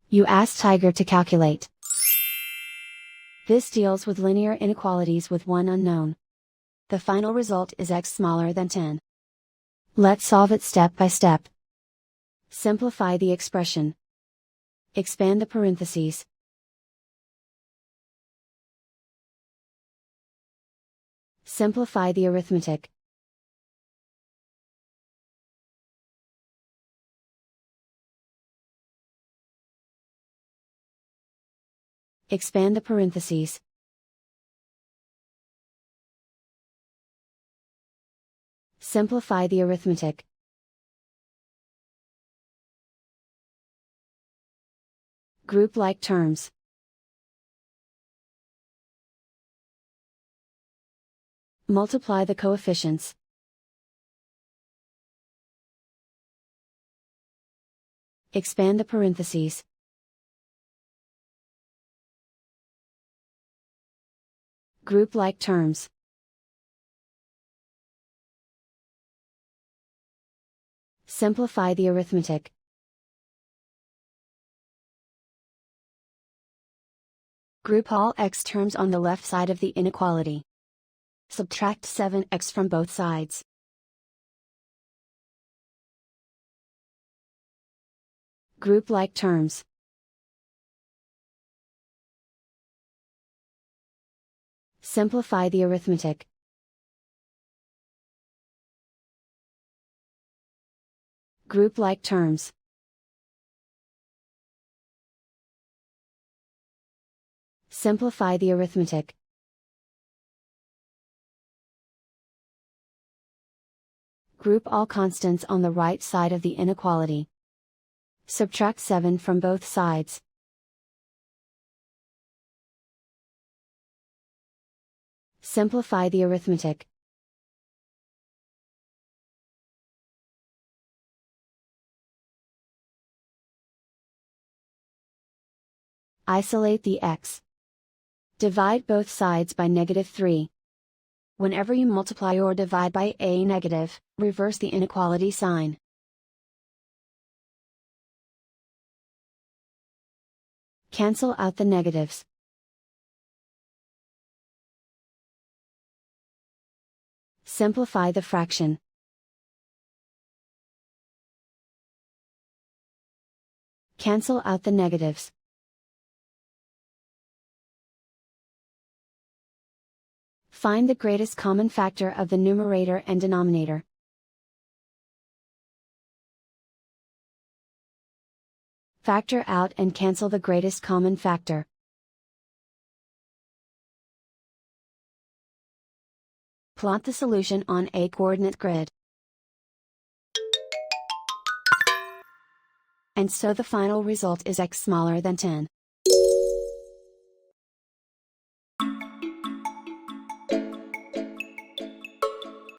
You ask Tiger to calculate. This deals with linear inequalities with one unknown. The final result is x smaller than 10. Let's solve it step by step. Simplify the expression. Expand the parentheses. Simplify the arithmetic. Expand the parentheses. Simplify the arithmetic. Group like terms. Multiply the coefficients. Expand the parentheses. Group like terms. Simplify the arithmetic. Group all x terms on the left side of the inequality. Subtract 7x from both sides. Group like terms. Simplify the arithmetic. Group like terms. Simplify the arithmetic. Group all constants on the right side of the inequality. Subtract 7 from both sides. Simplify the arithmetic. Isolate the x. Divide both sides by -3. Whenever you multiply or divide by a negative, reverse the inequality sign. Cancel out the negatives. Simplify the fraction. Cancel out the negatives. Find the greatest common factor of the numerator and denominator. Factor out and cancel the greatest common factor. Plot the solution on a coordinate grid. And so the final result is x smaller than 10.